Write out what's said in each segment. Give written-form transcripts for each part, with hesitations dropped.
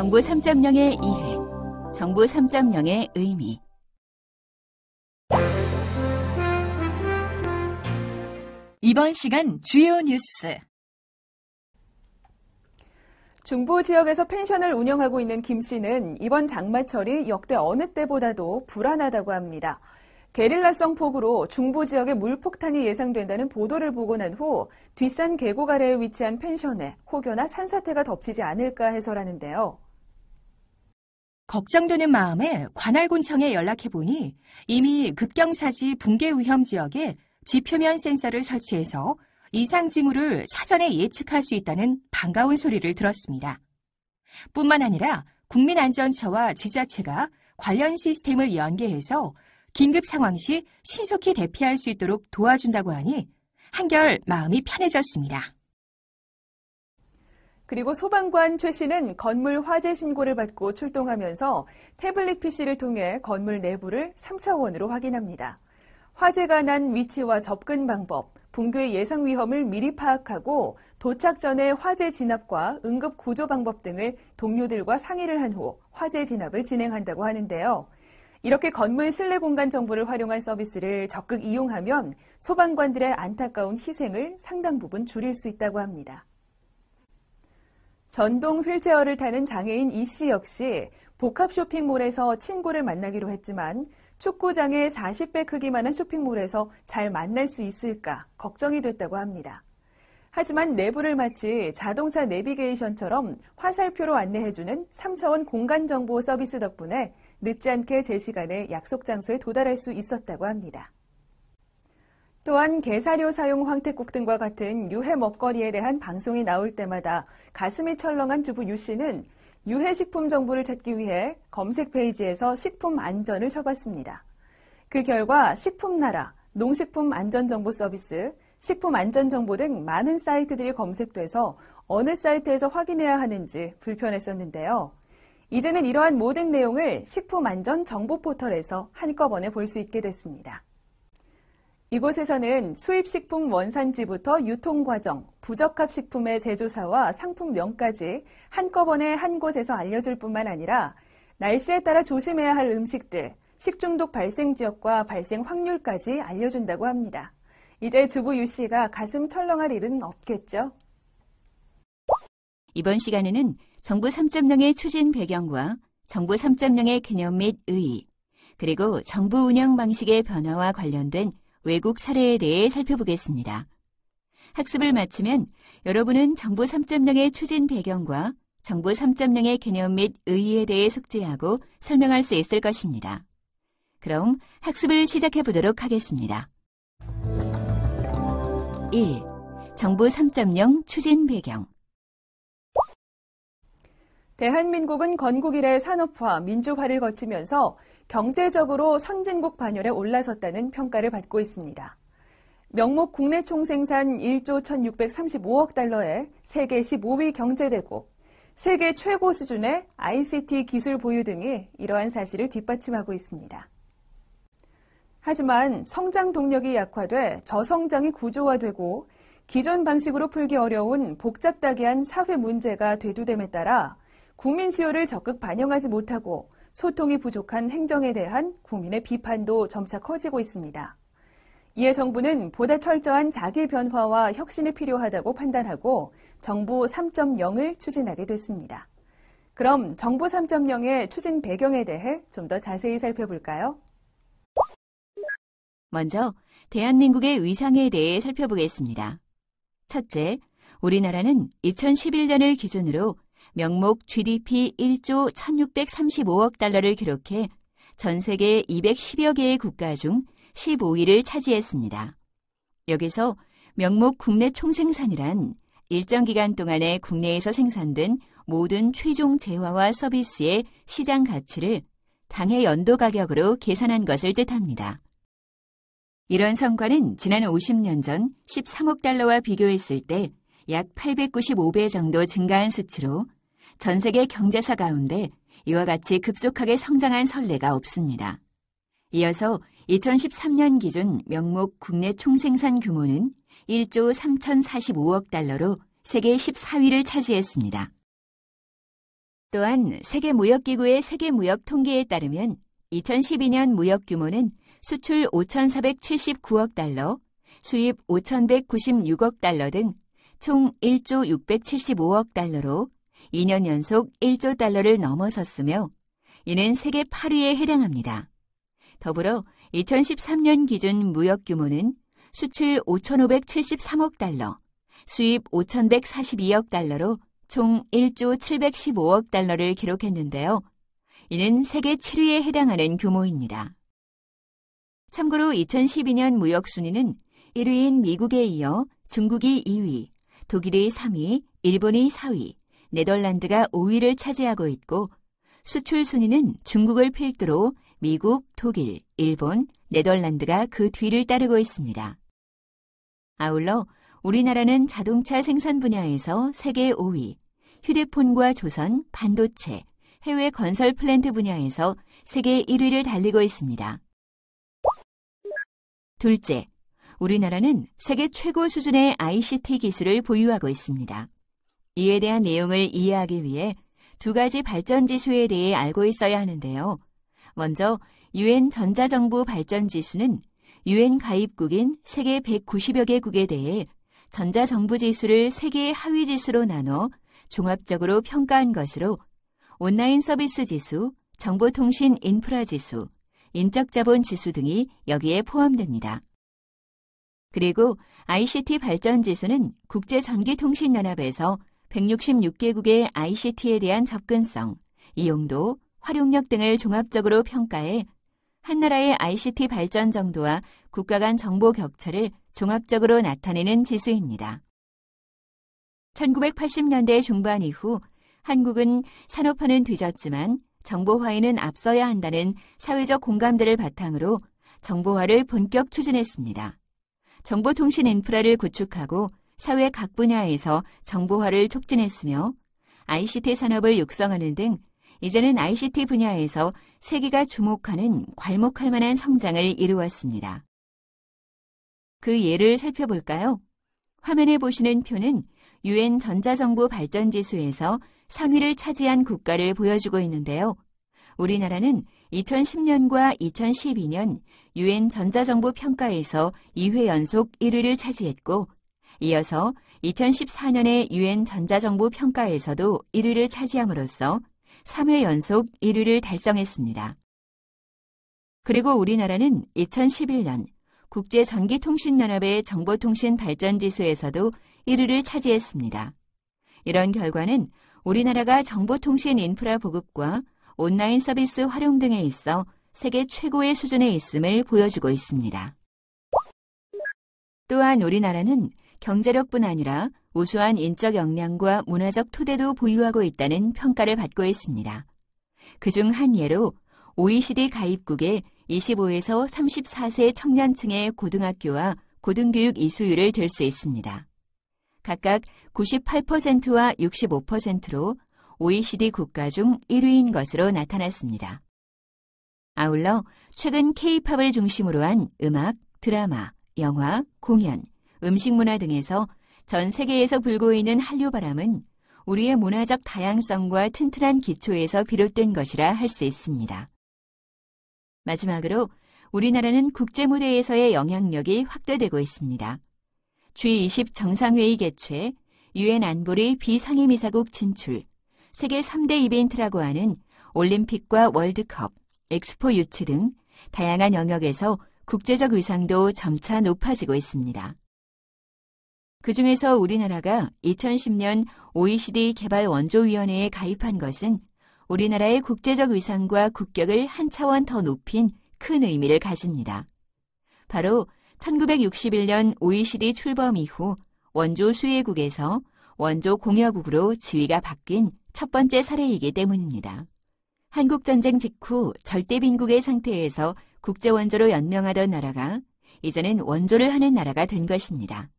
정부 3.0의 이해, 정부 3.0의 의미. 이번 시간 주요 뉴스. 중부 지역에서 펜션을 운영하고 있는 김 씨는 이번 장마철이 역대 어느 때보다도 불안하다고 합니다. 게릴라성 폭우로 중부 지역에 물폭탄이 예상된다는 보도를 보고 난 후 뒷산 계곡 아래에 위치한 펜션에 혹여나 산사태가 덮치지 않을까 해서라는데요. 걱정되는 마음에 관할군청에 연락해보니 이미 급경사지 붕괴 위험 지역에 지표면 센서를 설치해서 이상 징후를 사전에 예측할 수 있다는 반가운 소리를 들었습니다. 뿐만 아니라 국민안전처와 지자체가 관련 시스템을 연계해서 긴급 상황 시 신속히 대피할 수 있도록 도와준다고 하니 한결 마음이 편해졌습니다. 그리고 소방관 최 씨는 건물 화재 신고를 받고 출동하면서 태블릿 PC를 통해 건물 내부를 3차원으로 확인합니다. 화재가 난 위치와 접근 방법, 붕괴 예상 위험을 미리 파악하고 도착 전에 화재 진압과 응급 구조 방법 등을 동료들과 상의를 한 후 화재 진압을 진행한다고 하는데요. 이렇게 건물 실내 공간 정보를 활용한 서비스를 적극 이용하면 소방관들의 안타까운 희생을 상당 부분 줄일 수 있다고 합니다. 전동 휠체어를 타는 장애인 이 씨 역시 복합 쇼핑몰에서 친구를 만나기로 했지만 축구장의 40배 크기만한 쇼핑몰에서 잘 만날 수 있을까 걱정이 됐다고 합니다. 하지만 내부를 마치 자동차 내비게이션처럼 화살표로 안내해주는 3차원 공간정보 서비스 덕분에 늦지 않게 제 시간에 약속 장소에 도달할 수 있었다고 합니다. 또한 게사료 사용 황태국 등과 같은 유해 먹거리에 대한 방송이 나올 때마다 가슴이 철렁한 주부 유 씨는 유해식품 정보를 찾기 위해 검색 페이지에서 식품 안전을 쳐봤습니다. 그 결과 식품나라, 농식품안전정보 서비스, 식품안전정보 등 많은 사이트들이 검색돼서 어느 사이트에서 확인해야 하는지 불편했었는데요. 이제는 이러한 모든 내용을 식품안전정보포털에서 한꺼번에 볼 수 있게 됐습니다. 이곳에서는 수입식품 원산지부터 유통과정, 부적합 식품의 제조사와 상품명까지 한꺼번에 한 곳에서 알려줄 뿐만 아니라 날씨에 따라 조심해야 할 음식들, 식중독 발생 지역과 발생 확률까지 알려준다고 합니다. 이제 주부 유 씨가 가슴 철렁할 일은 없겠죠? 이번 시간에는 정부 3.0의 추진 배경과 정부 3.0의 개념 및 의의, 그리고 정부 운영 방식의 변화와 관련된 외국 사례에 대해 살펴보겠습니다. 학습을 마치면 여러분은 정부 3.0의 추진 배경과 정부 3.0의 개념 및 의의에 대해 숙지하고 설명할 수 있을 것입니다. 그럼 학습을 시작해 보도록 하겠습니다. 1. 정부 3.0 추진 배경. 대한민국은 건국 이래 산업화, 민주화를 거치면서 경제적으로 선진국 반열에 올라섰다는 평가를 받고 있습니다. 명목 국내 총생산 1조 1,635억 달러의 세계 15위 경제대국, 세계 최고 수준의 ICT 기술 보유 등이 이러한 사실을 뒷받침하고 있습니다. 하지만 성장 동력이 약화돼 저성장이 구조화되고 기존 방식으로 풀기 어려운 복잡다기한 사회 문제가 되두됨에 따라 국민 수요를 적극 반영하지 못하고 소통이 부족한 행정에 대한 국민의 비판도 점차 커지고 있습니다. 이에 정부는 보다 철저한 자기 변화와 혁신이 필요하다고 판단하고 정부 3.0을 추진하게 됐습니다. 그럼 정부 3.0의 추진 배경에 대해 좀 더 자세히 살펴볼까요? 먼저 대한민국의 위상에 대해 살펴보겠습니다. 첫째, 우리나라는 2011년을 기준으로 명목 GDP 1조 1,635억 달러를 기록해 전 세계 210여 개의 국가 중 15위를 차지했습니다. 여기서 명목 국내 총생산이란 일정 기간 동안에 국내에서 생산된 모든 최종 재화와 서비스의 시장 가치를 당해 연도 가격으로 계산한 것을 뜻합니다. 이런 성과는 지난 50년 전 13억 달러와 비교했을 때 약 895배 정도 증가한 수치로 전 세계 경제사 가운데 이와 같이 급속하게 성장한 선례가 없습니다. 이어서 2013년 기준 명목 국내 총생산 규모는 1조 3,045억 달러로 세계 14위를 차지했습니다. 또한 세계무역기구의 세계무역 통계에 따르면 2012년 무역 규모는 수출 5,479억 달러, 수입 5,196억 달러 등 총 1조 675억 달러로 2년 연속 1조 달러를 넘어섰으며 이는 세계 8위에 해당합니다. 더불어 2013년 기준 무역 규모는 수출 5,573억 달러, 수입 5,142억 달러로 총 1조 715억 달러를 기록했는데요. 이는 세계 7위에 해당하는 규모입니다. 참고로 2012년 무역 순위는 1위인 미국에 이어 중국이 2위, 독일이 3위, 일본이 4위, 네덜란드가 5위를 차지하고 있고 수출 순위는 중국을 필두로 미국, 독일, 일본, 네덜란드가 그 뒤를 따르고 있습니다. 아울러 우리나라는 자동차 생산 분야에서 세계 5위, 휴대폰과 조선, 반도체, 해외 건설 플랜트 분야에서 세계 1위를 달리고 있습니다. 둘째, 우리나라는 세계 최고 수준의 ICT 기술을 보유하고 있습니다. 이에 대한 내용을 이해하기 위해 두 가지 발전 지수에 대해 알고 있어야 하는데요. 먼저 UN 전자정부 발전 지수는 UN 가입국인 세계 190여 개국에 대해 전자정부 지수를 3개의 하위 지수로 나눠 종합적으로 평가한 것으로 온라인 서비스 지수, 정보통신 인프라 지수, 인적자본 지수 등이 여기에 포함됩니다. 그리고 ICT 발전 지수는 국제전기통신연합에서 166개국의 ICT에 대한 접근성, 이용도, 활용력 등을 종합적으로 평가해 한 나라의 ICT 발전 정도와 국가 간 정보 격차를 종합적으로 나타내는 지수입니다. 1980년대 중반 이후 한국은 산업화는 뒤졌지만 정보화에는 앞서야 한다는 사회적 공감대를 바탕으로 정보화를 본격 추진했습니다. 정보통신 인프라를 구축하고 사회 각 분야에서 정보화를 촉진했으며 ICT 산업을 육성하는 등 이제는 ICT 분야에서 세계가 주목하는 괄목할 만한 성장을 이루었습니다. 그 예를 살펴볼까요? 화면에 보시는 표는 UN 전자정부 발전지수에서 상위를 차지한 국가를 보여주고 있는데요. 우리나라는 2010년과 2012년 UN 전자정부 평가에서 2회 연속 1위를 차지했고 이어서 2014년의 UN 전자정부 평가에서도 1위를 차지함으로써 3회 연속 1위를 달성했습니다. 그리고 우리나라는 2011년 국제전기통신연합의 정보통신 발전지수에서도 1위를 차지했습니다. 이런 결과는 우리나라가 정보통신 인프라 보급과 온라인 서비스 활용 등에 있어 세계 최고의 수준에 있음을 보여주고 있습니다. 또한 우리나라는 경제력뿐 아니라 우수한 인적 역량과 문화적 토대도 보유하고 있다는 평가를 받고 있습니다. 그중 한 예로 OECD 가입국의 25에서 34세 청년층의 고등학교와 고등교육 이수율을 들 수 있습니다. 각각 98%와 65%로 OECD 국가 중 1위인 것으로 나타났습니다. 아울러 최근 K-팝을 중심으로 한 음악, 드라마, 영화, 공연, 음식 문화 등에서 전 세계에서 불고 있는 한류 바람은 우리의 문화적 다양성과 튼튼한 기초에서 비롯된 것이라 할 수 있습니다. 마지막으로 우리나라는 국제 무대에서의 영향력이 확대되고 있습니다. G20 정상회의 개최, UN 안보리 비상임이사국 진출, 세계 3대 이벤트라고 하는 올림픽과 월드컵, 엑스포 유치 등 다양한 영역에서 국제적 위상도 점차 높아지고 있습니다. 그중에서 우리나라가 2010년 OECD 개발원조위원회에 가입한 것은 우리나라의 국제적 위상과 국격을 한 차원 더 높인 큰 의미를 가집니다. 바로 1961년 OECD 출범 이후 원조 수혜국에서 원조 공여국으로 지위가 바뀐 첫 번째 사례이기 때문입니다. 한국전쟁 직후 절대빈국의 상태에서 국제원조로 연명하던 나라가 이제는 원조를 하는 나라가 된 것입니다.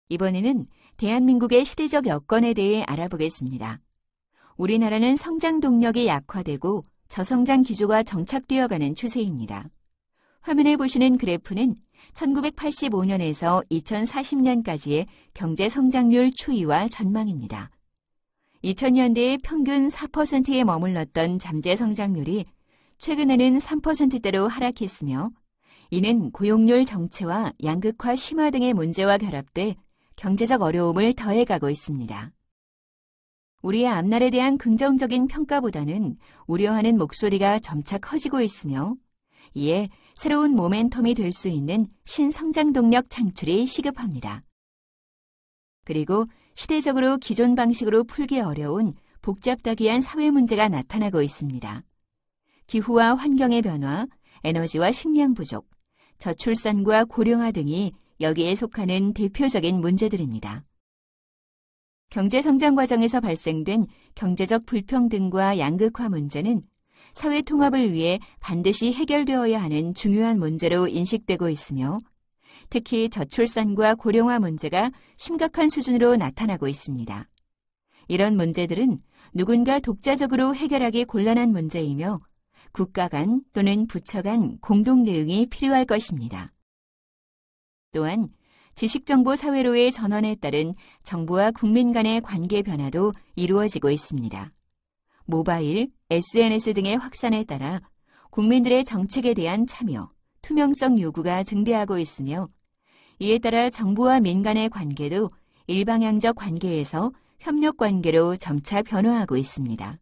이번에는 대한민국의 시대적 여건에 대해 알아보겠습니다. 우리나라는 성장 동력이 약화되고 저성장 기조가 정착되어가는 추세입니다. 화면에 보시는 그래프는 1985년에서 2040년까지의 경제 성장률 추이와 전망입니다. 2000년대에 평균 4%에 머물렀던 잠재 성장률이 최근에는 3%대로 하락했으며 이는 고용률 정체와 양극화 심화 등의 문제와 결합돼 경제적 어려움을 더해가고 있습니다. 우리의 앞날에 대한 긍정적인 평가보다는 우려하는 목소리가 점차 커지고 있으며 이에 새로운 모멘텀이 될 수 있는 신성장 동력 창출이 시급합니다. 그리고 시대적으로 기존 방식으로 풀기 어려운 복잡다기한 사회 문제가 나타나고 있습니다. 기후와 환경의 변화, 에너지와 식량 부족, 저출산과 고령화 등이 여기에 속하는 대표적인 문제들입니다. 경제성장 과정에서 발생된 경제적 불평등과 양극화 문제는 사회 통합을 위해 반드시 해결되어야 하는 중요한 문제로 인식되고 있으며 특히 저출산과 고령화 문제가 심각한 수준으로 나타나고 있습니다. 이런 문제들은 누군가 독자적으로 해결하기 곤란한 문제이며 국가 간 또는 부처 간 공동 대응이 필요할 것입니다. 또한 지식정보 사회로의 전환에 따른 정부와 국민 간의 관계 변화도 이루어지고 있습니다. 모바일, SNS 등의 확산에 따라 국민들의 정책에 대한 참여, 투명성 요구가 증대하고 있으며 이에 따라 정부와 민간의 관계도 일방향적 관계에서 협력 관계로 점차 변화하고 있습니다.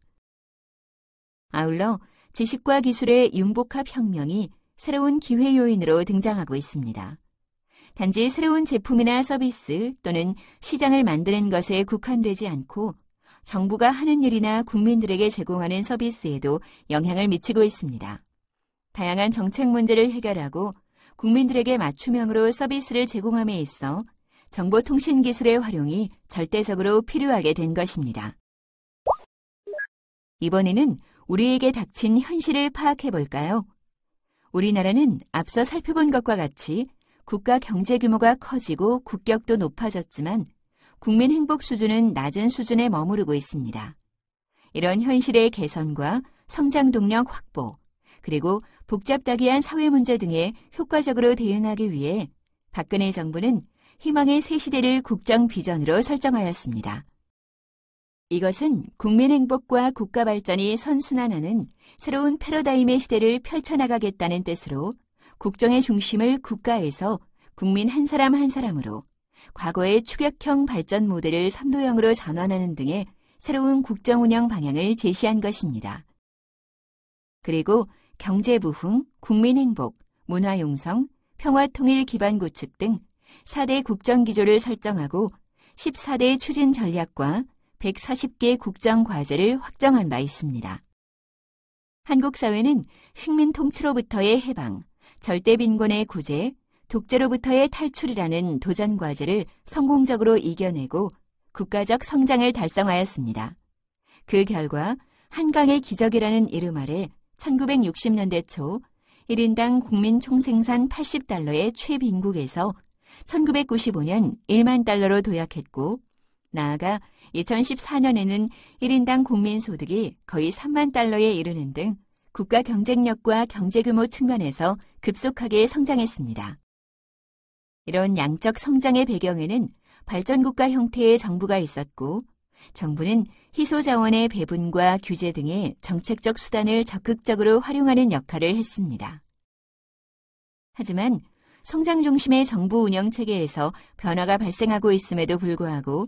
아울러 지식과 기술의 융복합 혁명이 새로운 기회 요인으로 등장하고 있습니다. 단지 새로운 제품이나 서비스 또는 시장을 만드는 것에 국한되지 않고 정부가 하는 일이나 국민들에게 제공하는 서비스에도 영향을 미치고 있습니다. 다양한 정책 문제를 해결하고 국민들에게 맞춤형으로 서비스를 제공함에 있어 정보통신기술의 활용이 절대적으로 필요하게 된 것입니다. 이번에는 우리에게 닥친 현실을 파악해 볼까요? 우리나라는 앞서 살펴본 것과 같이 국가 경제 규모가 커지고 국격도 높아졌지만 국민 행복 수준은 낮은 수준에 머무르고 있습니다. 이런 현실의 개선과 성장 동력 확보, 그리고 복잡다기한 사회 문제 등에 효과적으로 대응하기 위해 박근혜 정부는 희망의 새 시대를 국정 비전으로 설정하였습니다. 이것은 국민 행복과 국가 발전이 선순환하는 새로운 패러다임의 시대를 펼쳐나가겠다는 뜻으로 국정의 중심을 국가에서 국민 한 사람 한 사람으로 과거의 추격형 발전 모델을 선도형으로 전환하는 등의 새로운 국정 운영 방향을 제시한 것입니다. 그리고 경제 부흥, 국민 행복, 문화 용성, 평화 통일 기반 구축 등 4대 국정 기조를 설정하고 14대 추진 전략과 140개 국정 과제를 확정한 바 있습니다. 한국 사회는 식민 통치로부터의 해방, 절대 빈곤의 구제, 독재로부터의 탈출이라는 도전 과제를 성공적으로 이겨내고 국가적 성장을 달성하였습니다. 그 결과 한강의 기적이라는 이름 아래 1960년대 초 1인당 국민 총생산 80달러의 최빈국에서 1995년 1만 달러로 도약했고 나아가 2014년에는 1인당 국민소득이 거의 3만 달러에 이르는 등 국가 경쟁력과 경제규모 측면에서 급속하게 성장했습니다. 이런 양적 성장의 배경에는 발전국가 형태의 정부가 있었고 정부는 희소자원의 배분과 규제 등의 정책적 수단을 적극적으로 활용하는 역할을 했습니다. 하지만 성장 중심의 정부 운영 체계에서 변화가 발생하고 있음에도 불구하고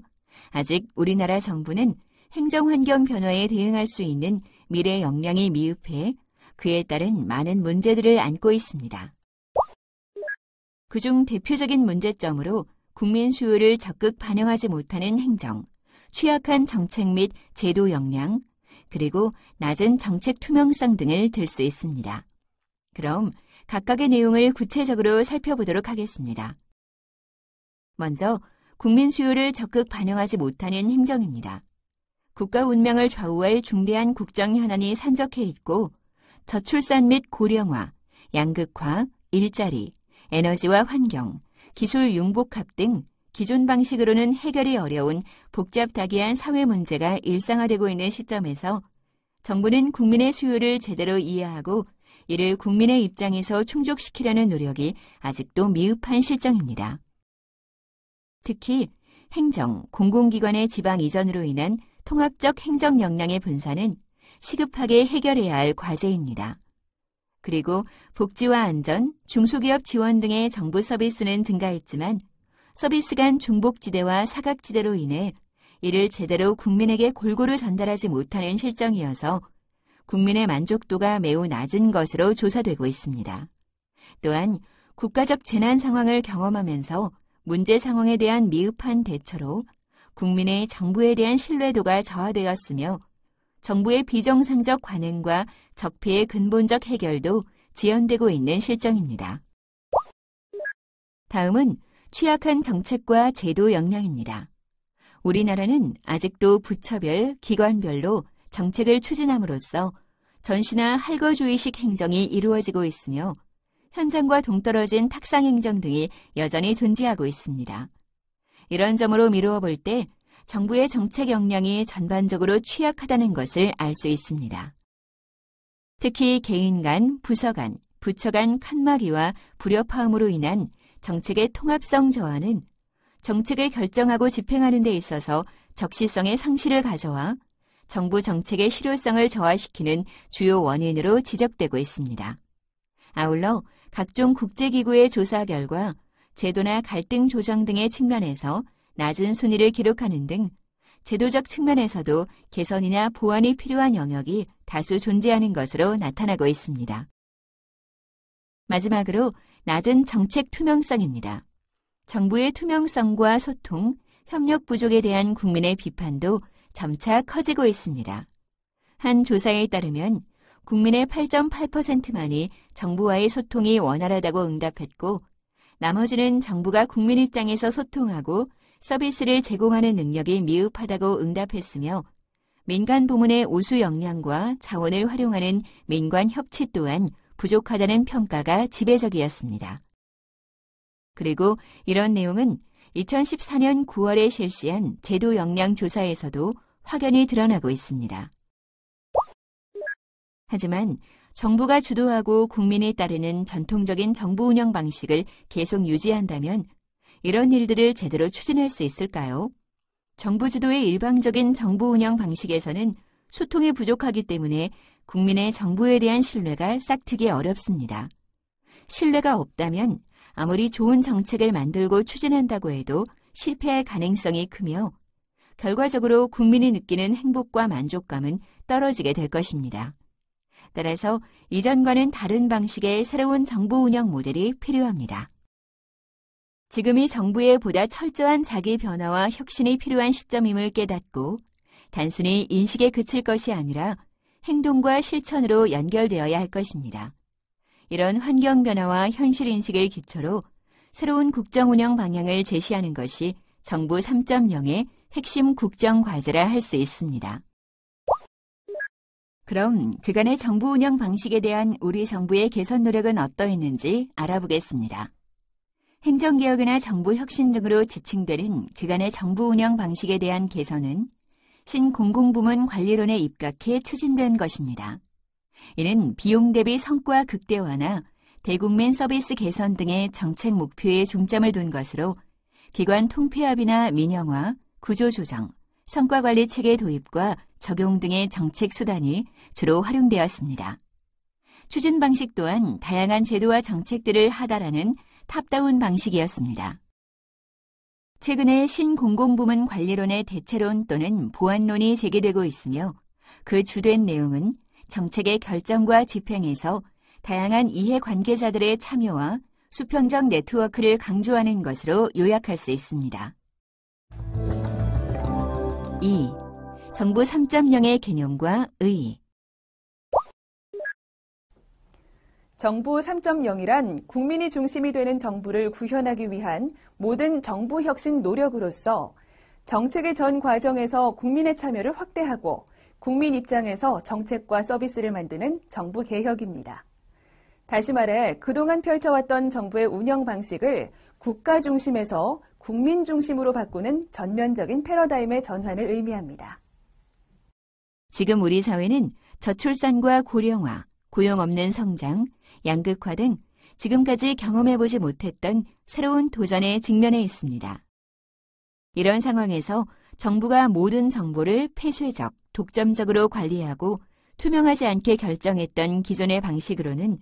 아직 우리나라 정부는 행정환경 변화에 대응할 수 있는 미래 역량이 미흡해 그에 따른 많은 문제들을 안고 있습니다. 그중 대표적인 문제점으로 국민 수요를 적극 반영하지 못하는 행정, 취약한 정책 및 제도 역량, 그리고 낮은 정책 투명성 등을 들 수 있습니다. 그럼 각각의 내용을 구체적으로 살펴보도록 하겠습니다. 먼저 국민 수요를 적극 반영하지 못하는 행정입니다. 국가 운명을 좌우할 중대한 국정 현안이 산적해 있고 저출산 및 고령화, 양극화, 일자리, 에너지와 환경, 기술 융복합 등 기존 방식으로는 해결이 어려운 복잡다기한 사회 문제가 일상화되고 있는 시점에서 정부는 국민의 수요를 제대로 이해하고 이를 국민의 입장에서 충족시키려는 노력이 아직도 미흡한 실정입니다. 특히 행정, 공공기관의 지방 이전으로 인한 통합적 행정 역량의 분산은 시급하게 해결해야 할 과제입니다. 그리고 복지와 안전, 중소기업 지원 등의 정부 서비스는 증가했지만 서비스 간 중복지대와 사각지대로 인해 이를 제대로 국민에게 골고루 전달하지 못하는 실정이어서 국민의 만족도가 매우 낮은 것으로 조사되고 있습니다. 또한 국가적 재난 상황을 경험하면서 문제 상황에 대한 미흡한 대처로 국민의 정부에 대한 신뢰도가 저하되었으며 정부의 비정상적 관행과 적폐의 근본적 해결도 지연되고 있는 실정입니다. 다음은 취약한 정책과 제도 역량입니다. 우리나라는 아직도 부처별, 기관별로 정책을 추진함으로써 전시나 할거주의식 행정이 이루어지고 있으며 현장과 동떨어진 탁상행정 등이 여전히 존재하고 있습니다. 이런 점으로 미루어 볼 때 정부의 정책 역량이 전반적으로 취약하다는 것을 알 수 있습니다. 특히 개인 간, 부서 간, 부처 간 칸막이와 불협화음으로 인한 정책의 통합성 저하는 정책을 결정하고 집행하는 데 있어서 적시성의 상실을 가져와 정부 정책의 실효성을 저하시키는 주요 원인으로 지적되고 있습니다. 아울러 각종 국제기구의 조사 결과 제도나 갈등 조정 등의 측면에서 낮은 순위를 기록하는 등 제도적 측면에서도 개선이나 보완이 필요한 영역이 다수 존재하는 것으로 나타나고 있습니다. 마지막으로 낮은 정책 투명성입니다. 정부의 투명성과 소통, 협력 부족에 대한 국민의 비판도 점차 커지고 있습니다. 한 조사에 따르면 국민의 8.8%만이 정부와의 소통이 원활하다고 응답했고 나머지는 정부가 국민 입장에서 소통하고 서비스를 제공하는 능력이 미흡하다고 응답했으며 민간 부문의 우수 역량과 자원을 활용하는 민관 협치 또한 부족하다는 평가가 지배적이었습니다. 그리고 이런 내용은 2014년 9월에 실시한 제도 역량 조사에서도 확연히 드러나고 있습니다. 하지만 정부가 주도하고 국민이 따르는 전통적인 정부 운영 방식을 계속 유지한다면 이런 일들을 제대로 추진할 수 있을까요? 정부 주도의 일방적인 정부 운영 방식에서는 소통이 부족하기 때문에 국민의 정부에 대한 신뢰가 싹트기 어렵습니다. 신뢰가 없다면 아무리 좋은 정책을 만들고 추진한다고 해도 실패할 가능성이 크며 결과적으로 국민이 느끼는 행복과 만족감은 떨어지게 될 것입니다. 따라서 이전과는 다른 방식의 새로운 정부 운영 모델이 필요합니다. 지금이 정부의 보다 철저한 자기 변화와 혁신이 필요한 시점임을 깨닫고 단순히 인식에 그칠 것이 아니라 행동과 실천으로 연결되어야 할 것입니다. 이런 환경 변화와 현실 인식을 기초로 새로운 국정 운영 방향을 제시하는 것이 정부 3.0의 핵심 국정 과제라 할 수 있습니다. 그럼 그간의 정부 운영 방식에 대한 우리 정부의 개선 노력은 어떠했는지 알아보겠습니다. 행정개혁이나 정부 혁신 등으로 지칭되는 그간의 정부 운영 방식에 대한 개선은 신공공부문 관리론에 입각해 추진된 것입니다. 이는 비용 대비 성과 극대화나 대국민 서비스 개선 등의 정책 목표에 중점을 둔 것으로 기관 통폐합이나 민영화, 구조조정, 성과관리 체계 도입과 적용 등의 정책 수단이 주로 활용되었습니다. 추진 방식 또한 다양한 제도와 정책들을 하달하는 탑다운 방식이었습니다. 최근에 신공공부문 관리론의 대체론 또는 보완론이 제기되고 있으며 그 주된 내용은 정책의 결정과 집행에서 다양한 이해관계자들의 참여와 수평적 네트워크를 강조하는 것으로 요약할 수 있습니다. 2. 정부 3.0의 개념과 의의. 정부 3.0이란 국민이 중심이 되는 정부를 구현하기 위한 모든 정부 혁신 노력으로서 정책의 전 과정에서 국민의 참여를 확대하고 국민 입장에서 정책과 서비스를 만드는 정부 개혁입니다. 다시 말해 그동안 펼쳐왔던 정부의 운영 방식을 국가 중심에서 국민 중심으로 바꾸는 전면적인 패러다임의 전환을 의미합니다. 지금 우리 사회는 저출산과 고령화, 고용 없는 성장, 양극화 등 지금까지 경험해보지 못했던 새로운 도전에 직면해 있습니다. 이런 상황에서 정부가 모든 정보를 폐쇄적, 독점적으로 관리하고 투명하지 않게 결정했던 기존의 방식으로는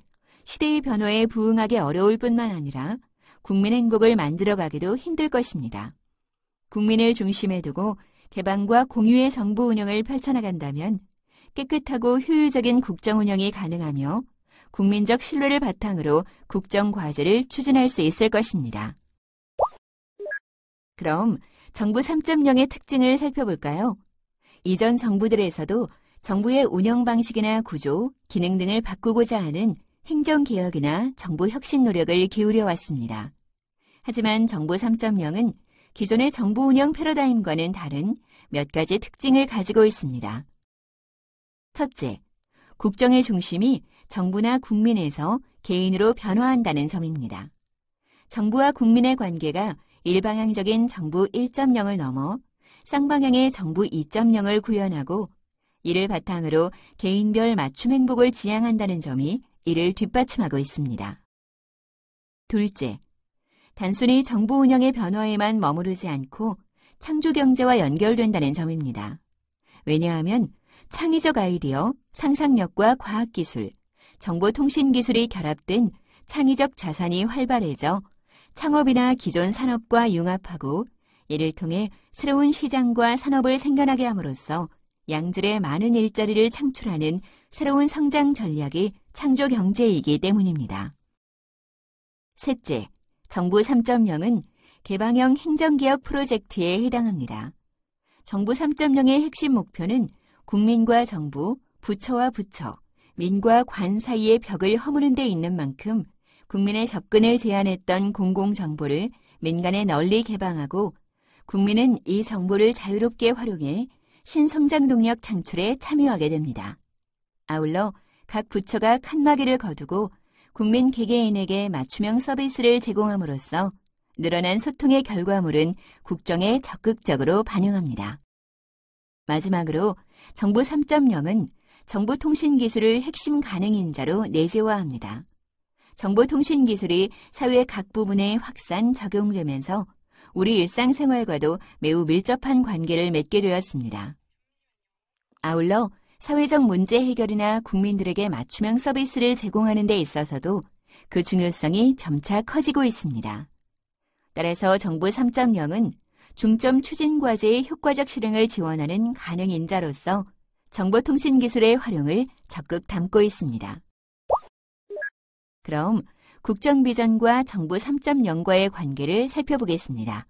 시대의 변화에 부응하기 어려울 뿐만 아니라 국민 행복을 만들어가기도 힘들 것입니다. 국민을 중심에 두고 개방과 공유의 정부 운영을 펼쳐나간다면 깨끗하고 효율적인 국정 운영이 가능하며 국민적 신뢰를 바탕으로 국정 과제를 추진할 수 있을 것입니다. 그럼 정부 3.0의 특징을 살펴볼까요? 이전 정부들에서도 정부의 운영 방식이나 구조, 기능 등을 바꾸고자 하는 행정개혁이나 정부 혁신 노력을 기울여 왔습니다. 하지만 정부 3.0은 기존의 정부 운영 패러다임과는 다른 몇 가지 특징을 가지고 있습니다. 첫째, 국정의 중심이 정부나 국민에서 개인으로 변화한다는 점입니다. 정부와 국민의 관계가 일방향적인 정부 1.0을 넘어 쌍방향의 정부 2.0을 구현하고 이를 바탕으로 개인별 맞춤 행복을 지향한다는 점이 이를 뒷받침하고 있습니다. 둘째, 단순히 정부 운영의 변화에만 머무르지 않고 창조 경제와 연결된다는 점입니다. 왜냐하면 창의적 아이디어, 상상력과 과학기술, 정보통신기술이 결합된 창의적 자산이 활발해져 창업이나 기존 산업과 융합하고 이를 통해 새로운 시장과 산업을 생겨나게 함으로써 양질의 많은 일자리를 창출하는 새로운 성장 전략이 창조 경제이기 때문입니다. 셋째, 정부 3.0은 개방형 행정개혁 프로젝트에 해당합니다. 정부 3.0의 핵심 목표는 국민과 정부, 부처와 부처, 민과 관 사이의 벽을 허무는 데 있는 만큼 국민의 접근을 제한했던 공공정보를 민간에 널리 개방하고 국민은 이 정보를 자유롭게 활용해 신성장 동력 창출에 참여하게 됩니다. 아울러 각 부처가 칸막이를 거두고 국민 개개인에게 맞춤형 서비스를 제공함으로써 늘어난 소통의 결과물은 국정에 적극적으로 반영합니다. 마지막으로 정부 3.0은 정보통신기술을 핵심 가능인자로 내재화합니다. 정보통신기술이 사회 각 부분에 확산 적용되면서 우리 일상생활과도 매우 밀접한 관계를 맺게 되었습니다. 아울러 사회적 문제 해결이나 국민들에게 맞춤형 서비스를 제공하는 데 있어서도 그 중요성이 점차 커지고 있습니다. 따라서 정부 3.0은 중점 추진 과제의 효과적 실행을 지원하는 가능인자로서 정보통신기술의 활용을 적극 담고 있습니다. 그럼 국정비전과 정부 3.0과의 관계를 살펴보겠습니다.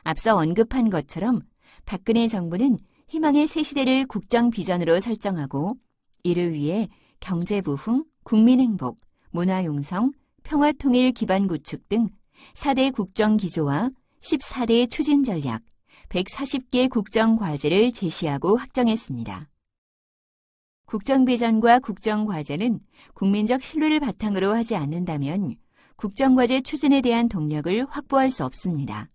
앞서 언급한 것처럼 박근혜 정부는 희망의 새 시대를 국정비전으로 설정하고 이를 위해 경제부흥, 국민행복, 문화융성, 평화통일 기반 구축 등 4대 국정기조와 14대 추진전략, 140개 국정과제를 제시하고 확정했습니다. 국정비전과 국정과제는 국민적 신뢰를 바탕으로 하지 않는다면 국정과제 추진에 대한 동력을 확보할 수 없습니다.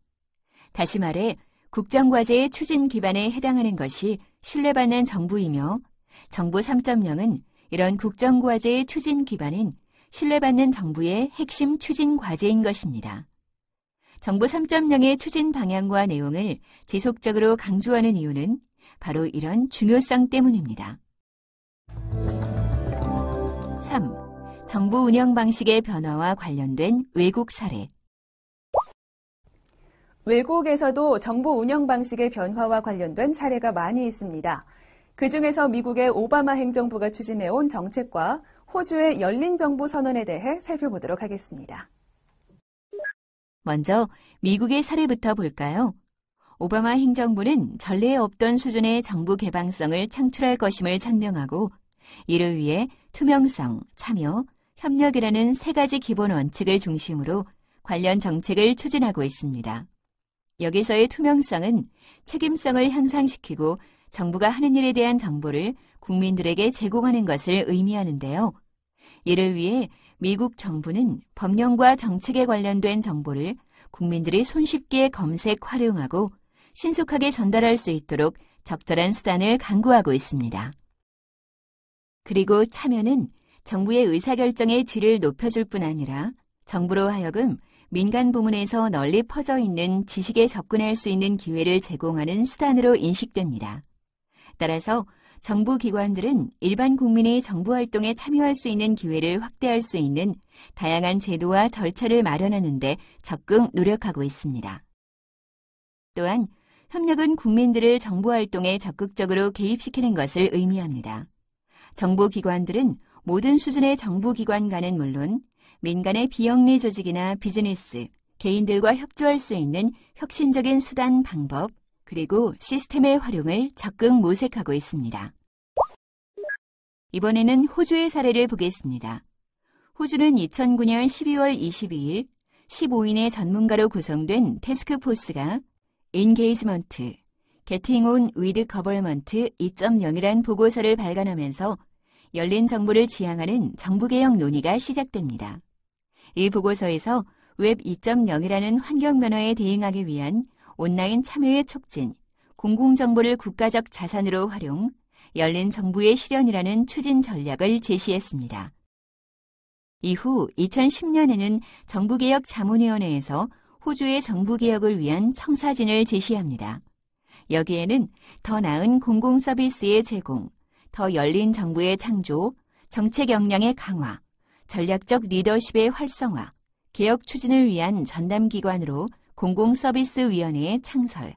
다시 말해 국정과제의 추진 기반에 해당하는 것이 신뢰받는 정부이며 정부 3.0은 이런 국정과제의 추진 기반인 신뢰받는 정부의 핵심 추진 과제인 것입니다. 정부 3.0의 추진 방향과 내용을 지속적으로 강조하는 이유는 바로 이런 중요성 때문입니다. 3. 정부 운영 방식의 변화와 관련된 외국 사례. 외국에서도 정부 운영 방식의 변화와 관련된 사례가 많이 있습니다. 그중에서 미국의 오바마 행정부가 추진해온 정책과 호주의 열린 정부 선언에 대해 살펴보도록 하겠습니다. 먼저 미국의 사례부터 볼까요? 오바마 행정부는 전례에 없던 수준의 정부 개방성을 창출할 것임을 천명하고 이를 위해 투명성, 참여, 협력이라는 세 가지 기본 원칙을 중심으로 관련 정책을 추진하고 있습니다. 여기서의 투명성은 책임성을 향상시키고 정부가 하는 일에 대한 정보를 국민들에게 제공하는 것을 의미하는데요. 이를 위해 미국 정부는 법령과 정책에 관련된 정보를 국민들이 손쉽게 검색, 활용하고 신속하게 전달할 수 있도록 적절한 수단을 강구하고 있습니다. 그리고 참여는 정부의 의사결정의 질을 높여줄 뿐 아니라 정부로 하여금 민간 부문에서 널리 퍼져 있는 지식에 접근할 수 있는 기회를 제공하는 수단으로 인식됩니다. 따라서 정부 기관들은 일반 국민이 정부 활동에 참여할 수 있는 기회를 확대할 수 있는 다양한 제도와 절차를 마련하는 데 적극 노력하고 있습니다. 또한 협력은 국민들을 정부 활동에 적극적으로 개입시키는 것을 의미합니다. 정부 기관들은 모든 수준의 정부 기관과는 물론 민간의 비영리 조직이나 비즈니스, 개인들과 협조할 수 있는 혁신적인 수단, 방법, 그리고 시스템의 활용을 적극 모색하고 있습니다. 이번에는 호주의 사례를 보겠습니다. 호주는 2009년 12월 22일 15인의 전문가로 구성된 태스크포스가 Engagement, Getting on with Government 2.0이란 보고서를 발간하면서 열린 정보를 지향하는 정부개혁 논의가 시작됩니다. 이 보고서에서 웹 2.0이라는 환경 변화에 대응하기 위한 온라인 참여의 촉진, 공공정보를 국가적 자산으로 활용, 열린 정부의 실현이라는 추진 전략을 제시했습니다. 이후 2010년에는 정부개혁자문위원회에서 호주의 정부개혁을 위한 청사진을 제시합니다. 여기에는 더 나은 공공서비스의 제공, 더 열린 정부의 창조, 정책 역량의 강화, 전략적 리더십의 활성화, 개혁 추진을 위한 전담기관으로 공공서비스위원회의 창설,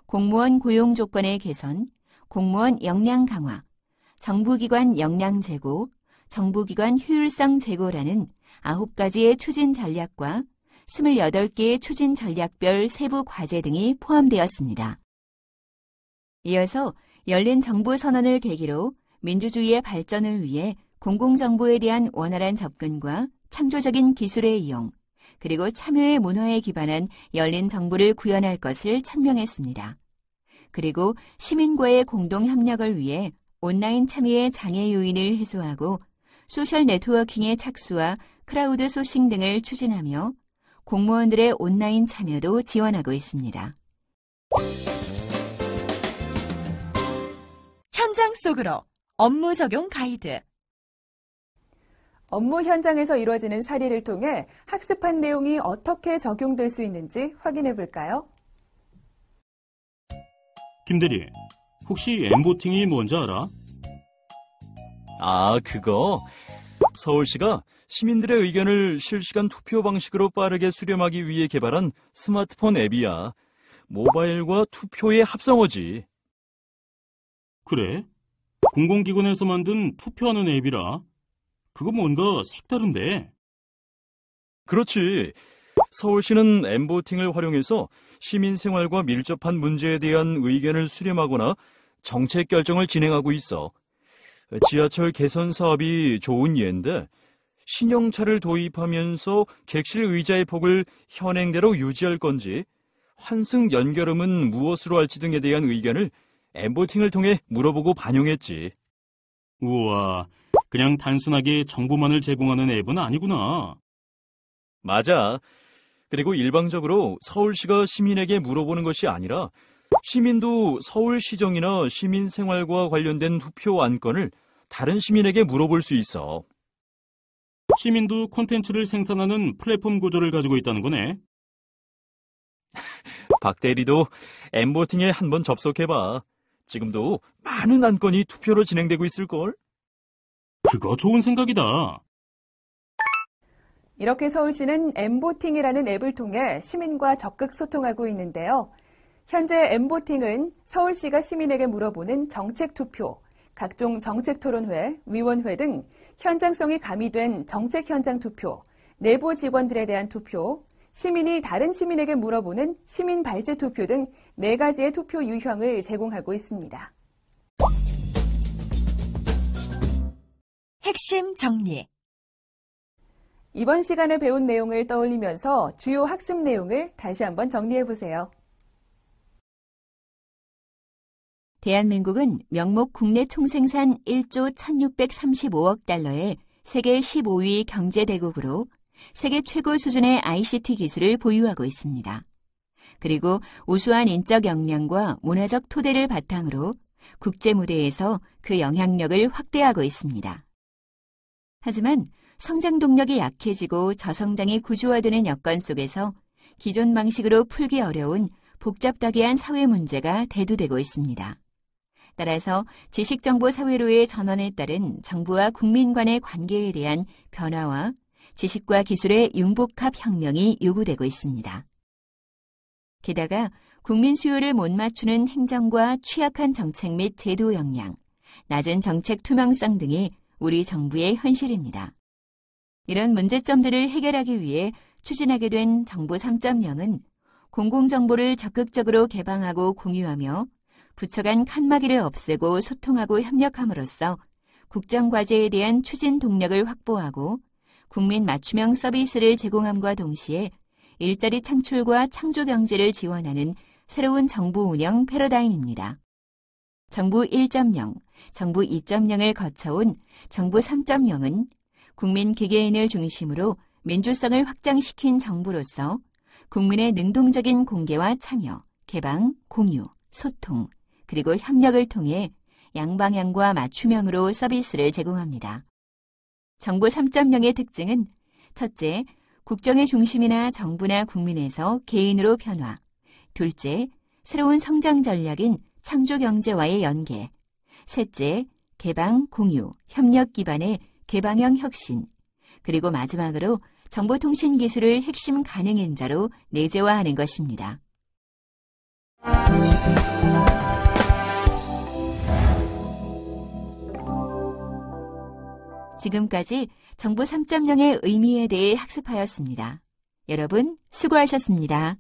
공무원 고용 조건의 개선, 공무원 역량 강화, 정부기관 역량 제고, 정부기관 효율성 제고라는 9가지의 추진 전략과 28개의 추진 전략별 세부 과제 등이 포함되었습니다. 이어서 열린 정부 선언을 계기로 민주주의의 발전을 위해 공공정보에 대한 원활한 접근과 창조적인 기술의 이용, 그리고 참여의 문화에 기반한 열린 정보를 구현할 것을 천명했습니다. 그리고 시민과의 공동 협력을 위해 온라인 참여의 장애 요인을 해소하고 소셜 네트워킹의 착수와 크라우드 소싱 등을 추진하며 공무원들의 온라인 참여도 지원하고 있습니다. 현장 속으로 업무 적용 가이드. 업무 현장에서 이루어지는 사례를 통해 학습한 내용이 어떻게 적용될 수 있는지 확인해 볼까요? 김대리, 혹시 엠보팅이 뭔지 알아? 아, 그거? 서울시가 시민들의 의견을 실시간 투표 방식으로 빠르게 수렴하기 위해 개발한 스마트폰 앱이야. 모바일과 투표의 합성어지. 그래? 공공기관에서 만든 투표하는 앱이라? 그거 뭔가 색다른데? 그렇지. 서울시는 엠보팅을 활용해서 시민 생활과 밀접한 문제에 대한 의견을 수렴하거나 정책 결정을 진행하고 있어. 지하철 개선 사업이 좋은 예인데 신형차를 도입하면서 객실 의자의 폭을 현행대로 유지할 건지 환승 연결음은 무엇으로 할지 등에 대한 의견을 엠보팅을 통해 물어보고 반영했지. 우와, 그냥 단순하게 정보만을 제공하는 앱은 아니구나. 맞아. 그리고 일방적으로 서울시가 시민에게 물어보는 것이 아니라 시민도 서울시정이나 시민생활과 관련된 투표 안건을 다른 시민에게 물어볼 수 있어. 시민도 콘텐츠를 생산하는 플랫폼 구조를 가지고 있다는 거네. 박 대리도 엠보팅에 한번 접속해봐. 지금도 많은 안건이 투표로 진행되고 있을걸? 그거 좋은 생각이다. 이렇게 서울시는 엠보팅이라는 앱을 통해 시민과 적극 소통하고 있는데요. 현재 엠보팅은 서울시가 시민에게 물어보는 정책 투표, 각종 정책 토론회, 위원회 등 현장성이 가미된 정책 현장 투표, 내부 직원들에 대한 투표, 시민이 다른 시민에게 물어보는 시민 발제 투표 등 4가지의 투표 유형을 제공하고 있습니다. 핵심 정리. 이번 시간에 배운 내용을 떠올리면서 주요 학습 내용을 다시 한번 정리해 보세요. 대한민국은 명목 국내 총생산 1조 1635억 달러의 세계 15위 경제대국으로 세계 최고 수준의 ICT 기술을 보유하고 있습니다. 그리고 우수한 인적 역량과 문화적 토대를 바탕으로 국제 무대에서 그 영향력을 확대하고 있습니다. 하지만 성장 동력이 약해지고 저성장이 구조화되는 여건 속에서 기존 방식으로 풀기 어려운 복잡다기한 사회 문제가 대두되고 있습니다. 따라서 지식정보 사회로의 전환에 따른 정부와 국민 간의 관계에 대한 변화와 지식과 기술의 융복합 혁명이 요구되고 있습니다. 게다가 국민 수요를 못 맞추는 행정과 취약한 정책 및 제도 역량, 낮은 정책 투명성 등이 우리 정부의 현실입니다. 이런 문제점들을 해결하기 위해 추진하게 된 정부 3.0은 공공정보를 적극적으로 개방하고 공유하며 부처 간 칸막이를 없애고 소통하고 협력함으로써 국정과제에 대한 추진 동력을 확보하고 국민 맞춤형 서비스를 제공함과 동시에 일자리 창출과 창조 경제를 지원하는 새로운 정부 운영 패러다임입니다. 정부 1.0, 정부 2.0을 거쳐온 정부 3.0은 국민 개개인을 중심으로 민주성을 확장시킨 정부로서 국민의 능동적인 공개와 참여, 개방, 공유, 소통, 그리고 협력을 통해 양방향과 맞춤형으로 서비스를 제공합니다. 정부 3.0의 특징은 첫째, 국정의 중심이나 정부나 국민에서 개인으로 변화. 둘째, 새로운 성장 전략인 창조 경제와의 연계. 셋째, 개방, 공유, 협력 기반의 개방형 혁신. 그리고 마지막으로 정보통신 기술을 핵심 가능인자로 내재화하는 것입니다. 지금까지 정부 3.0의 의미에 대해 학습하였습니다. 여러분, 수고하셨습니다.